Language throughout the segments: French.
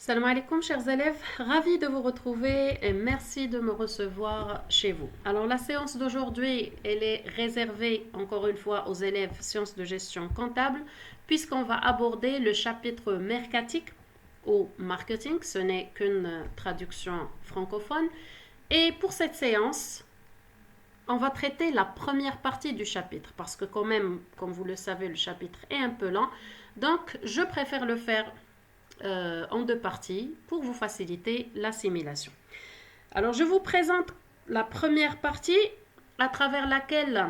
Salam alaikum chers élèves, ravi de vous retrouver et merci de me recevoir chez vous. Alors la séance d'aujourd'hui, elle est réservée encore une fois aux élèves sciences de gestion comptable puisqu'on va aborder le chapitre mercatique ou marketing, ce n'est qu'une traduction francophone. Et pour cette séance, on va traiter la première partie du chapitre parce que quand même, comme vous le savez, le chapitre est un peu lent. Donc je préfère le faire en deux parties pour vous faciliter l'assimilation. Alors, je vous présente la première partie à travers laquelle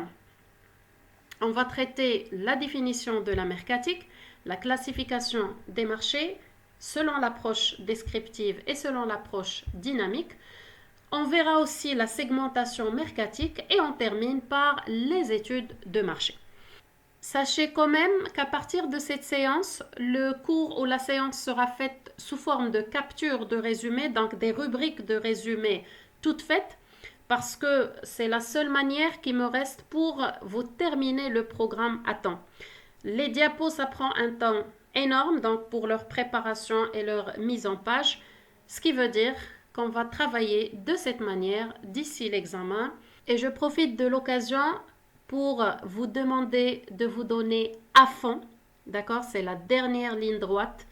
on va traiter la définition de la mercatique, la classification des marchés selon l'approche descriptive et selon l'approche dynamique. On verra aussi la segmentation mercatique et on termine par les études de marché. Sachez quand même qu'à partir de cette séance, le cours ou la séance sera faite sous forme de capture de résumé, donc des rubriques de résumé toutes faites, parce que c'est la seule manière qui me reste pour vous terminer le programme à temps. Les diapos, ça prend un temps énorme, donc pour leur préparation et leur mise en page, ce qui veut dire qu'on va travailler de cette manière d'ici l'examen. Et je profite de l'occasion pour vous demander de vous donner à fond, d'accord? C'est la dernière ligne droite.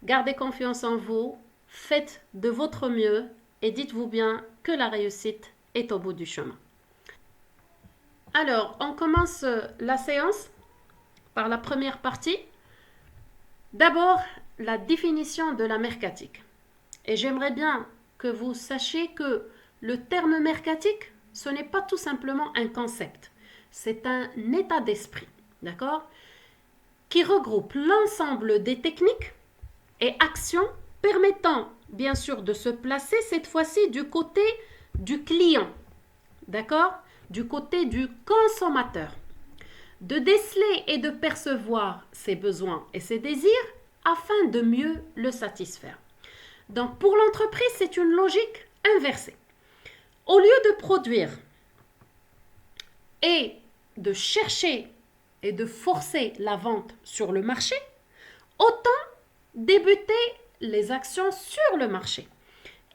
Gardez confiance en vous, faites de votre mieux et dites-vous bien que la réussite est au bout du chemin. Alors, on commence la séance par la première partie. D'abord, la définition de la mercatique. Et j'aimerais bien que vous sachiez que le terme mercatique, ce n'est pas tout simplement un concept. C'est un état d'esprit, d'accord, qui regroupe l'ensemble des techniques et actions permettant, bien sûr, de se placer cette fois-ci du côté du client, d'accord, du côté du consommateur, de déceler et de percevoir ses besoins et ses désirs afin de mieux le satisfaire. Donc, pour l'entreprise, c'est une logique inversée. Au lieu de produire et de chercher et de forcer la vente sur le marché, autant débuter les actions sur le marché.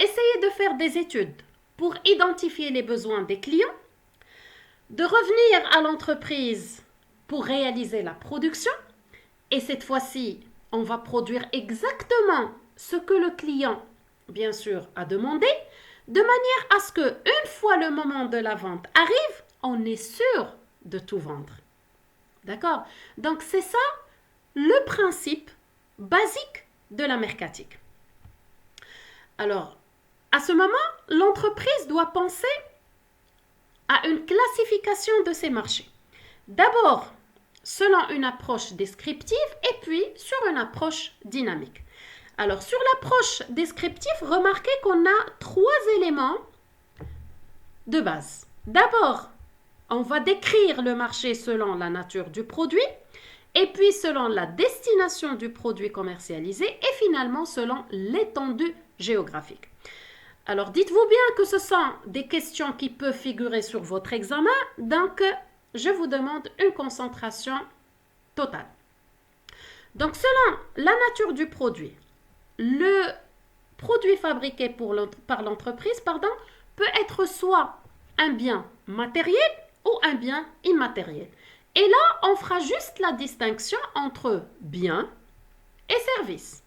Essayez de faire des études pour identifier les besoins des clients, de revenir à l'entreprise pour réaliser la production, et cette fois-ci, on va produire exactement ce que le client, bien sûr, a demandé, de manière à ce que, une fois le moment de la vente arrive, on est sûr de tout vendre. D'accord? Donc, c'est ça le principe basique de la mercatique. Alors, à ce moment, l'entreprise doit penser à une classification de ses marchés. D'abord, selon une approche descriptive et puis sur une approche dynamique. Alors, sur l'approche descriptive, remarquez qu'on a trois éléments de base. D'abord, on va décrire le marché selon la nature du produit, et puis selon la destination du produit commercialisé, et finalement selon l'étendue géographique. Alors, dites-vous bien que ce sont des questions qui peuvent figurer sur votre examen, donc je vous demande une concentration totale. Donc, selon la nature du produit, le produit fabriqué par l'entreprise, peut être soit un bien matériel ou un bien immatériel. Et là, on fera juste la distinction entre biens et services.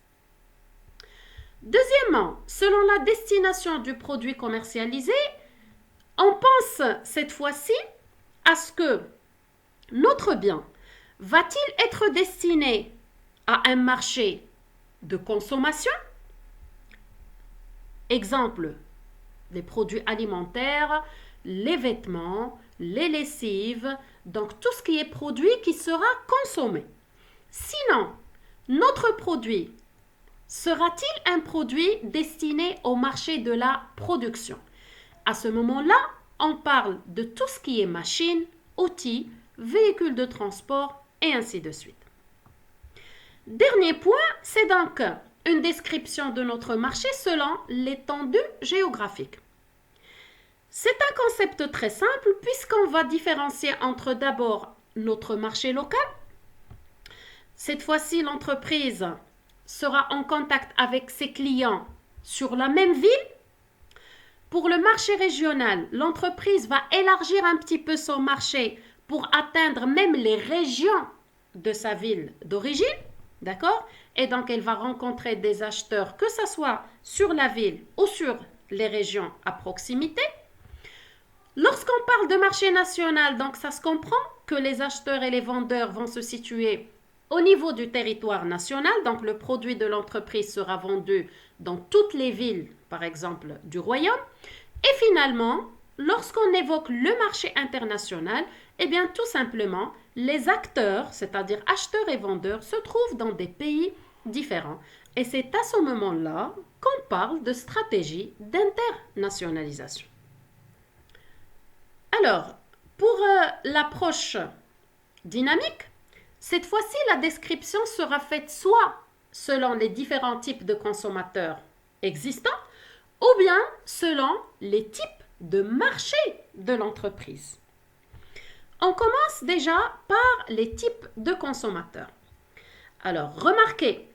Deuxièmement, selon la destination du produit commercialisé, on pense cette fois-ci à ce que notre bien va-t-il être destiné à un marché de consommation? Exemple, les produits alimentaires, les vêtements, les lessives, donc tout ce qui est produit qui sera consommé. Sinon, notre produit sera-t-il un produit destiné au marché de la production? À ce moment-là, on parle de tout ce qui est machines, outils, véhicules de transport et ainsi de suite. Dernier point, c'est donc une description de notre marché selon l'étendue géographique. C'est un concept très simple puisqu'on va différencier entre d'abord notre marché local. Cette fois-ci, l'entreprise sera en contact avec ses clients sur la même ville. Pour le marché régional, l'entreprise va élargir un petit peu son marché pour atteindre même les régions de sa ville d'origine, d'accord? Et donc, elle va rencontrer des acheteurs, que ce soit sur la ville ou sur les régions à proximité. Lorsqu'on parle de marché national, donc ça se comprend que les acheteurs et les vendeurs vont se situer au niveau du territoire national, donc le produit de l'entreprise sera vendu dans toutes les villes, par exemple, du royaume. Et finalement, lorsqu'on évoque le marché international, eh bien tout simplement, les acteurs, c'est-à-dire acheteurs et vendeurs, se trouvent dans des pays différents. Et c'est à ce moment-là qu'on parle de stratégie d'internationalisation. Alors, pour l'approche dynamique, cette fois-ci, la description sera faite soit selon les différents types de consommateurs existants, ou bien selon les types de marché de l'entreprise. On commence déjà par les types de consommateurs. Alors, remarquez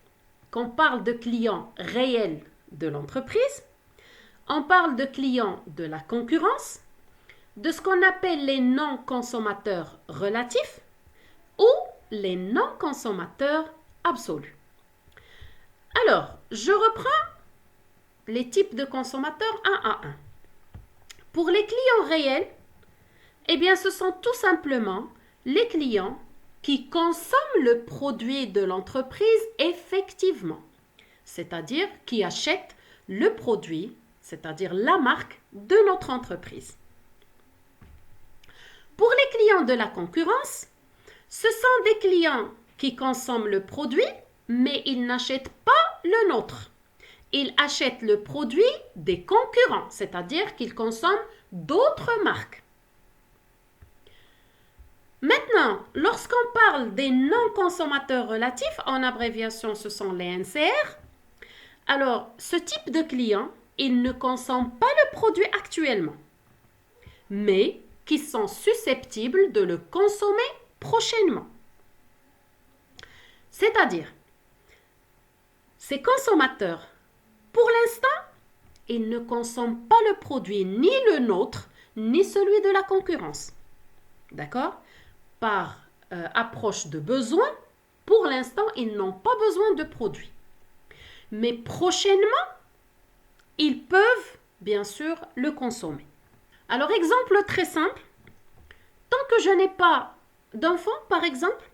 qu'on parle de clients réels de l'entreprise, on parle de clients de la concurrence, de ce qu'on appelle les non-consommateurs relatifs ou les non-consommateurs absolus. Alors, je reprends les types de consommateurs un à un. Pour les clients réels, eh bien, ce sont tout simplement les clients qui consomment le produit de l'entreprise effectivement, c'est-à-dire qui achètent le produit, c'est-à-dire la marque de notre entreprise. Pour les clients de la concurrence, ce sont des clients qui consomment le produit, mais ils n'achètent pas le nôtre. Ils achètent le produit des concurrents, c'est-à-dire qu'ils consomment d'autres marques. Maintenant, lorsqu'on parle des non-consommateurs relatifs, en abréviation ce sont les NCR, alors ce type de client, ils ne consomment pas le produit actuellement, mais qui sont susceptibles de le consommer prochainement. C'est-à-dire, ces consommateurs, pour l'instant, ils ne consomment pas le produit, ni le nôtre, ni celui de la concurrence. D'accord? Par approche de besoin, pour l'instant, ils n'ont pas besoin de produits. Mais prochainement, ils peuvent, bien sûr, le consommer. Alors, exemple très simple, tant que je n'ai pas d'enfant, par exemple,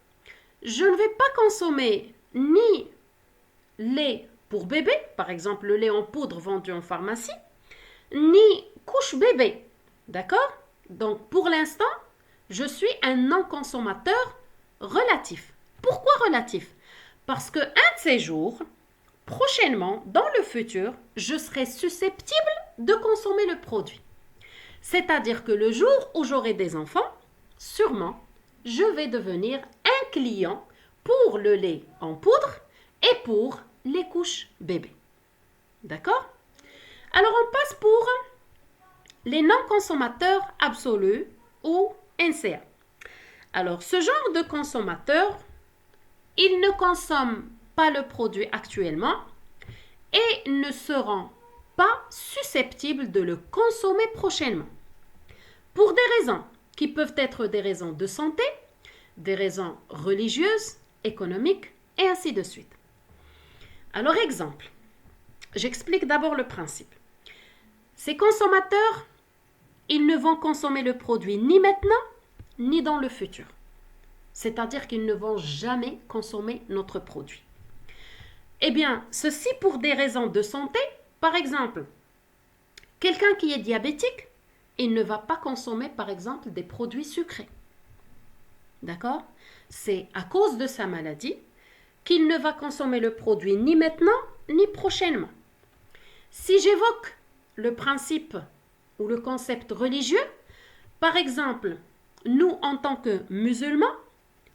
je ne vais pas consommer ni lait pour bébé, par exemple le lait en poudre vendu en pharmacie, ni couche bébé. D'accord? Donc, pour l'instant, je suis un non-consommateur relatif. Pourquoi relatif? Parce qu'un de ces jours, prochainement, dans le futur, je serai susceptible de consommer le produit. C'est-à-dire que le jour où j'aurai des enfants, sûrement, je vais devenir un client pour le lait en poudre et pour les couches bébés. D'accord? Alors, on passe pour les non-consommateurs absolus ou NCA. Alors, ce genre de consommateurs, ils ne consomment pas le produit actuellement et ne seront pas susceptibles de le consommer prochainement. Pour des raisons qui peuvent être des raisons de santé, des raisons religieuses, économiques et ainsi de suite. Alors, exemple, j'explique d'abord le principe. Ces consommateurs, ils ne vont consommer le produit ni maintenant, ni dans le futur. C'est-à-dire qu'ils ne vont jamais consommer notre produit. Eh bien, ceci pour des raisons de santé. Par exemple, quelqu'un qui est diabétique, il ne va pas consommer, par exemple, des produits sucrés. D'accord? C'est à cause de sa maladie qu'il ne va consommer le produit ni maintenant, ni prochainement. Si j'évoque le principe ou le concept religieux, par exemple, nous, en tant que musulmans,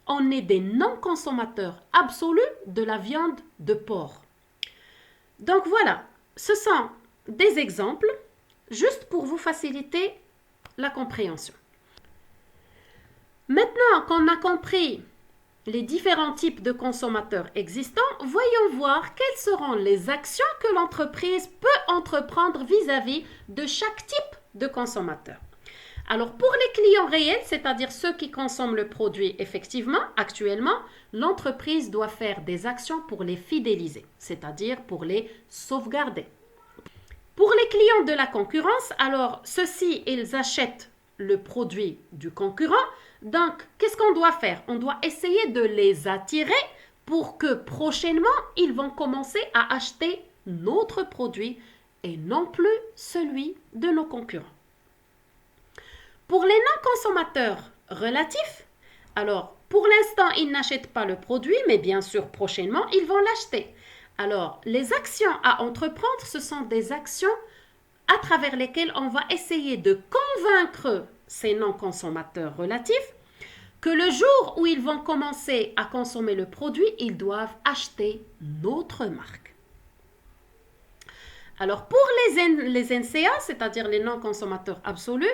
on est des non-consommateurs absolus de la viande de porc. Donc voilà, ce sont des exemples juste pour vous faciliter la compréhension. Maintenant qu'on a compris les différents types de consommateurs existants, voyons voir quelles seront les actions que l'entreprise peut entreprendre vis-à-vis de chaque type de consommateur. Alors, pour les clients réels, c'est-à-dire ceux qui consomment le produit effectivement, actuellement, l'entreprise doit faire des actions pour les fidéliser, c'est-à-dire pour les sauvegarder. Pour les clients de la concurrence, alors, ceux-ci, ils achètent le produit du concurrent. Donc, qu'est-ce qu'on doit faire? On doit essayer de les attirer pour que prochainement, ils vont commencer à acheter notre produit et non plus celui de nos concurrents. Pour les non-consommateurs relatifs, alors, pour l'instant, ils n'achètent pas le produit, mais bien sûr, prochainement, ils vont l'acheter. Alors, les actions à entreprendre, ce sont des actions à travers lesquelles on va essayer de convaincre ces non-consommateurs relatifs que le jour où ils vont commencer à consommer le produit, ils doivent acheter notre marque. Alors, pour les NCA, c'est-à-dire les non-consommateurs absolus,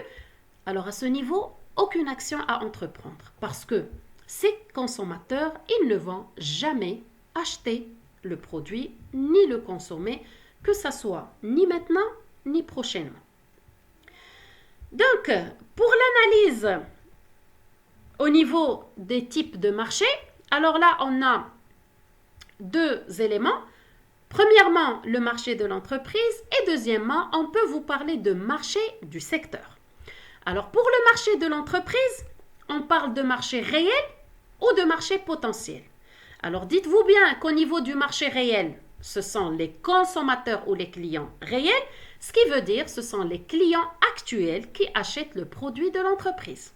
alors à ce niveau, aucune action à entreprendre parce que ces consommateurs, ils ne vont jamais acheter le produit ni le consommer, que ce soit ni maintenant ni prochainement. Donc, pour l'analyse au niveau des types de marchés, alors là, on a deux éléments. Premièrement, le marché de l'entreprise et deuxièmement, on peut vous parler de marché du secteur. Alors, pour le marché de l'entreprise, on parle de marché réel ou de marché potentiel. Alors, dites-vous bien qu'au niveau du marché réel, ce sont les consommateurs ou les clients réels, ce qui veut dire ce sont les clients actuels qui achètent le produit de l'entreprise.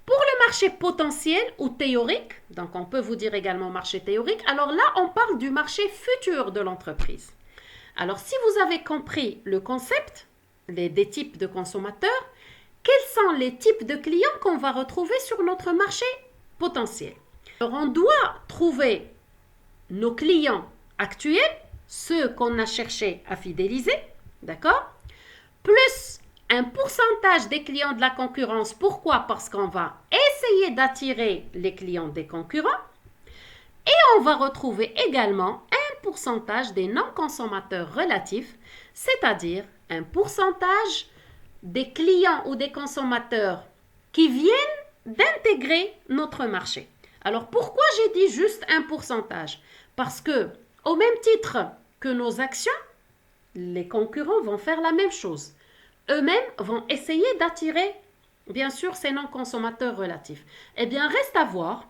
Pour le marché potentiel ou théorique, donc on peut vous dire également marché théorique, alors là, on parle du marché futur de l'entreprise. Alors, si vous avez compris le concept des types de consommateurs, quels sont les types de clients qu'on va retrouver sur notre marché potentiel? Alors, on doit trouver nos clients actuels, ceux qu'on a cherché à fidéliser, d'accord? Plus un pourcentage des clients de la concurrence. Pourquoi? Parce qu'on va essayer d'attirer les clients des concurrents et on va retrouver également un pourcentage des non-consommateurs relatifs, c'est-à-dire un pourcentage des clients ou des consommateurs qui viennent d'intégrer notre marché. Alors, pourquoi j'ai dit juste un pourcentage? Parce que, au même titre que nos actions, les concurrents vont faire la même chose. Eux-mêmes vont essayer d'attirer, bien sûr, ces non-consommateurs relatifs. Eh bien, reste à voir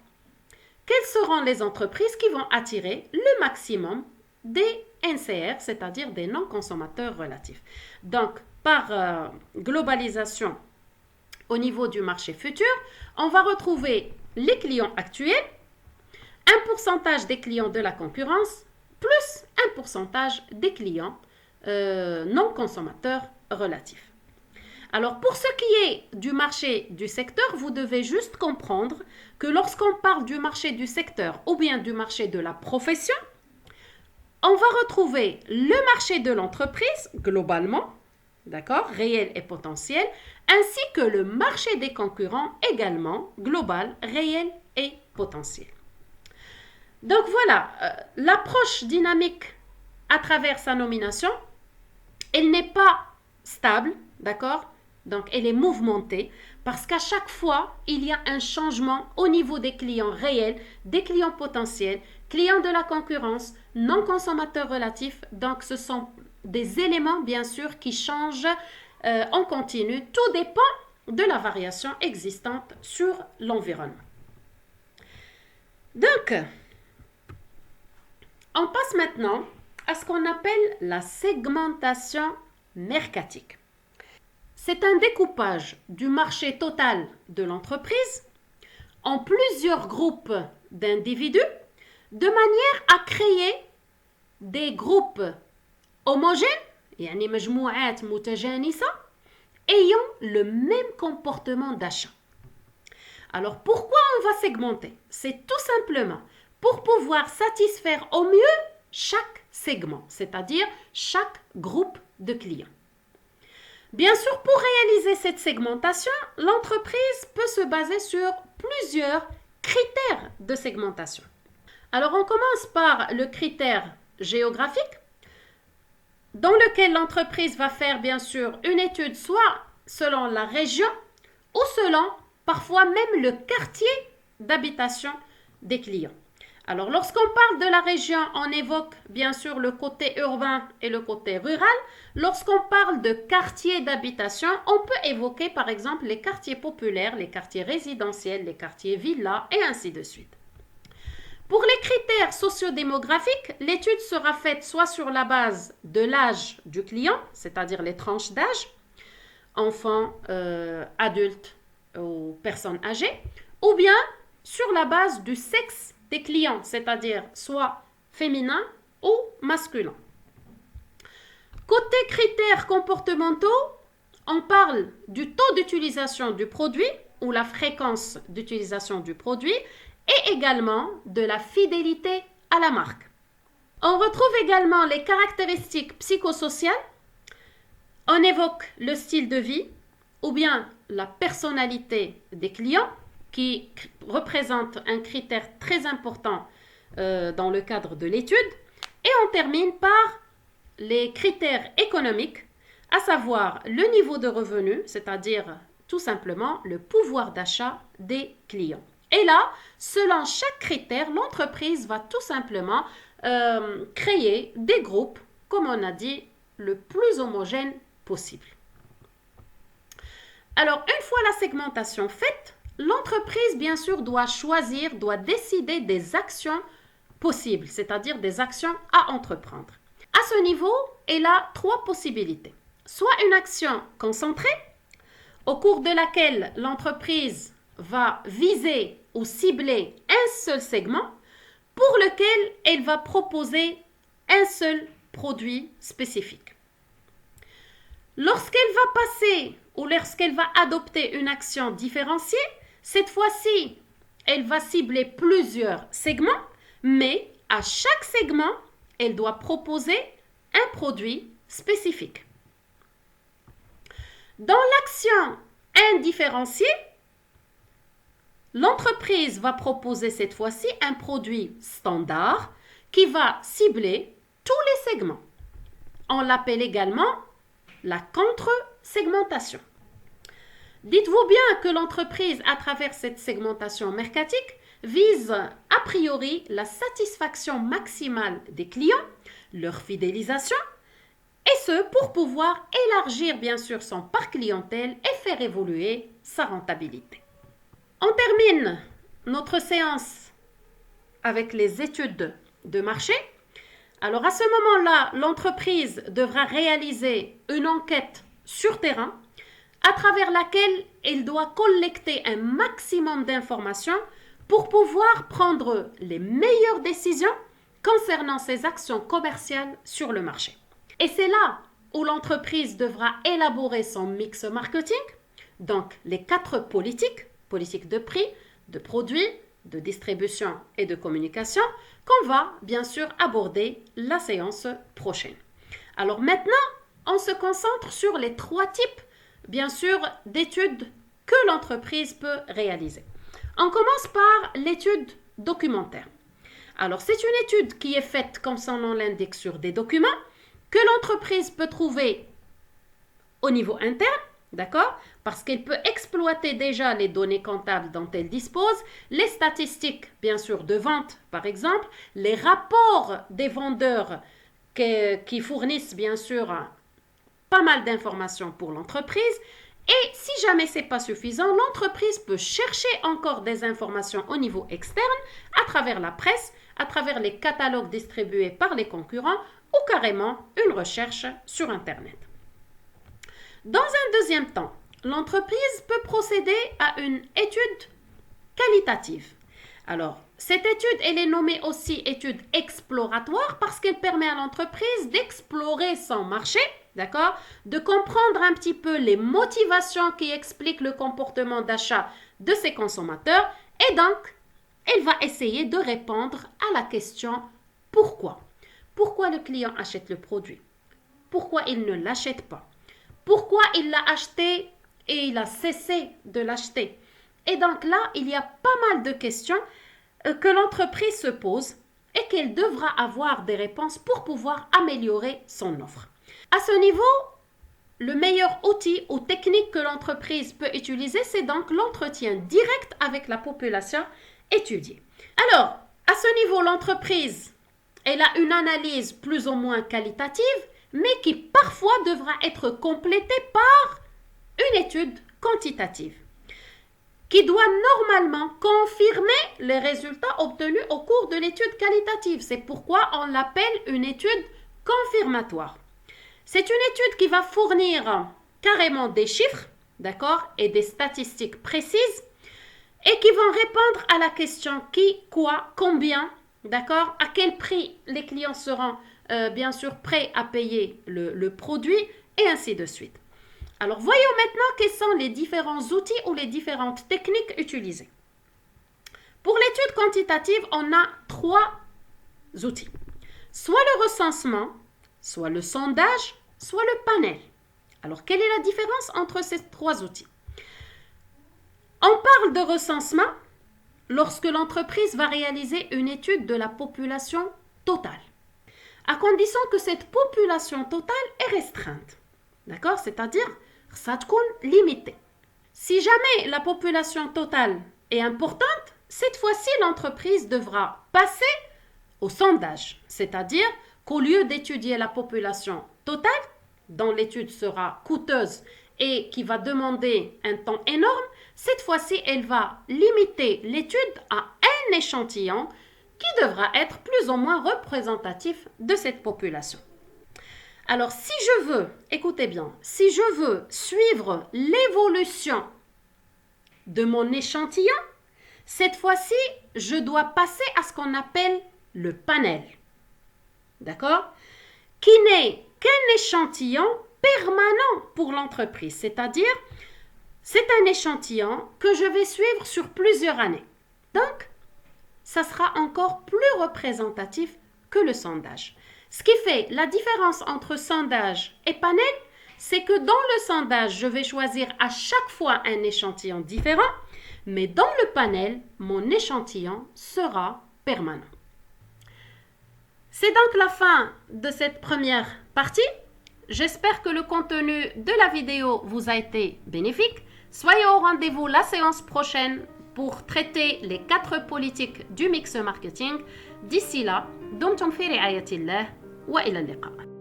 quelles seront les entreprises qui vont attirer le maximum des NCR, c'est-à-dire des non-consommateurs relatifs. Donc, par globalisation au niveau du marché futur, on va retrouver les clients actuels, un pourcentage des clients de la concurrence, plus un pourcentage des clients non-consommateurs relatifs. Alors, pour ce qui est du marché du secteur, vous devez juste comprendre que lorsqu'on parle du marché du secteur ou bien du marché de la profession, on va retrouver le marché de l'entreprise globalement, d'accord, réel et potentiel, ainsi que le marché des concurrents également, global, réel et potentiel. Donc voilà, l'approche dynamique à travers sa nomination, elle n'est pas stable, d'accord? Donc elle est mouvementée parce qu'à chaque fois, il y a un changement au niveau des clients réels, des clients potentiels, clients de la concurrence, non-consommateurs relatifs. Donc ce sont des éléments, bien sûr, qui changent en continu. Tout dépend de la variation existante sur l'environnement. Donc, on passe maintenant à ce qu'on appelle la segmentation mercatique. C'est un découpage du marché total de l'entreprise en plusieurs groupes d'individus de manière à créer des groupes homogènes, يعني مجموعات متجانسة, ayant le même comportement d'achat. Alors pourquoi on va segmenter? C'est tout simplement pour pouvoir satisfaire au mieux chaque segment, c'est-à-dire chaque groupe de clients. Bien sûr, pour réaliser cette segmentation, l'entreprise peut se baser sur plusieurs critères de segmentation. Alors, on commence par le critère géographique, dans lequel l'entreprise va faire bien sûr une étude soit selon la région ou selon parfois même le quartier d'habitation des clients. Alors, lorsqu'on parle de la région, on évoque bien sûr le côté urbain et le côté rural. Lorsqu'on parle de quartier d'habitation, on peut évoquer par exemple les quartiers populaires, les quartiers résidentiels, les quartiers villas et ainsi de suite. Pour les critères sociodémographiques, l'étude sera faite soit sur la base de l'âge du client, c'est-à-dire les tranches d'âge, enfants, adultes ou personnes âgées, ou bien sur la base du sexe des clients, c'est-à-dire soit féminin ou masculin. Côté critères comportementaux, on parle du taux d'utilisation du produit ou la fréquence d'utilisation du produit et également de la fidélité à la marque. On retrouve également les caractéristiques psychosociales. On évoque le style de vie ou bien la personnalité des clients qui représente un critère très important dans le cadre de l'étude. Et on termine par les critères économiques, à savoir le niveau de revenu, c'est-à-dire tout simplement le pouvoir d'achat des clients. Et là, selon chaque critère, l'entreprise va tout simplement créer des groupes, comme on a dit, le plus homogène possible. Alors, une fois la segmentation faite, l'entreprise, bien sûr, doit choisir, doit décider des actions possibles, c'est-à-dire des actions à entreprendre. À ce niveau, elle a trois possibilités. Soit une action concentrée, au cours de laquelle l'entreprise va viser ou cibler un seul segment pour lequel elle va proposer un seul produit spécifique. Lorsqu'elle va passer ou lorsqu'elle va adopter une action différenciée, cette fois-ci, elle va cibler plusieurs segments, mais à chaque segment, elle doit proposer un produit spécifique. Dans l'action indifférenciée, l'entreprise va proposer cette fois-ci un produit standard qui va cibler tous les segments. On l'appelle également la contre-segmentation. Dites-vous bien que l'entreprise, à travers cette segmentation mercatique, vise a priori la satisfaction maximale des clients, leur fidélisation, et ce pour pouvoir élargir bien sûr son parc clientèle et faire évoluer sa rentabilité. On termine notre séance avec les études de marché. Alors à ce moment-là, l'entreprise devra réaliser une enquête sur terrain à travers laquelle elle doit collecter un maximum d'informations pour pouvoir prendre les meilleures décisions concernant ses actions commerciales sur le marché. Et c'est là où l'entreprise devra élaborer son mix marketing, donc les 4 politiques, politique de prix, de produits, de distribution et de communication, qu'on va bien sûr aborder la séance prochaine. Alors maintenant, on se concentre sur les 3 types, bien sûr, d'études que l'entreprise peut réaliser. On commence par l'étude documentaire. Alors, c'est une étude qui est faite, comme son nom l'indique, sur des documents que l'entreprise peut trouver au niveau interne, d'accord? Parce qu'elle peut exploiter déjà les données comptables dont elle dispose, les statistiques, bien sûr, de vente, par exemple, les rapports des vendeurs qui fournissent, bien sûr, pas mal d'informations pour l'entreprise. Et si jamais ce n'est pas suffisant, l'entreprise peut chercher encore des informations au niveau externe, à travers la presse, à travers les catalogues distribués par les concurrents ou carrément une recherche sur Internet. Dans un deuxième temps, l'entreprise peut procéder à une étude qualitative. Alors, cette étude, elle est nommée aussi étude exploratoire parce qu'elle permet à l'entreprise d'explorer son marché, d'accord, de comprendre un petit peu les motivations qui expliquent le comportement d'achat de ses consommateurs et donc, elle va essayer de répondre à la question pourquoi. Pourquoi le client achète le produit? Pourquoi il ne l'achète pas? Pourquoi il l'a acheté et il a cessé de l'acheter? Et donc là, il y a pas mal de questions que l'entreprise se pose et qu'elle devra avoir des réponses pour pouvoir améliorer son offre. À ce niveau, le meilleur outil ou technique que l'entreprise peut utiliser, c'est donc l'entretien direct avec la population étudiée. Alors, à ce niveau, l'entreprise, elle a une analyse plus ou moins qualitative, mais qui parfois devra être complétée par une étude quantitative, qui doit normalement confirmer les résultats obtenus au cours de l'étude qualitative. C'est pourquoi on l'appelle une étude confirmatoire. C'est une étude qui va fournir carrément des chiffres, d'accord, et des statistiques précises, et qui vont répondre à la question qui, quoi, combien, d'accord, à quel prix les clients seront bien sûr prêts à payer le produit, et ainsi de suite. Alors, voyons maintenant quels sont les différents outils ou les différentes techniques utilisées. Pour l'étude quantitative, on a 3 outils. Soit le recensement, soit le sondage, soit le panel. Alors, quelle est la différence entre ces 3 outils? On parle de recensement lorsque l'entreprise va réaliser une étude de la population totale, à condition que cette population totale est restreinte. D'accord? C'est-à-dire, ça tkoun limité. Si jamais la population totale est importante, cette fois-ci, l'entreprise devra passer au sondage. C'est-à-dire qu'au lieu d'étudier la population totale, dont l'étude sera coûteuse et qui va demander un temps énorme, cette fois-ci, elle va limiter l'étude à un échantillon qui devra être plus ou moins représentatif de cette population. Alors, si je veux, écoutez bien, si je veux suivre l'évolution de mon échantillon, cette fois-ci, je dois passer à ce qu'on appelle le panel. D'accord? Qui n'est qu'un échantillon permanent pour l'entreprise, c'est-à-dire c'est un échantillon que je vais suivre sur plusieurs années. Donc, ça sera encore plus représentatif que le sondage. Ce qui fait la différence entre sondage et panel, c'est que dans le sondage, je vais choisir à chaque fois un échantillon différent, mais dans le panel, mon échantillon sera permanent. C'est donc la fin de cette première partie. J'espère que le contenu de la vidéo vous a été bénéfique. Soyez au rendez-vous la séance prochaine pour traiter les 4 politiques du mix marketing. D'ici là, دمتم في رعاية الله وإلى اللقاء.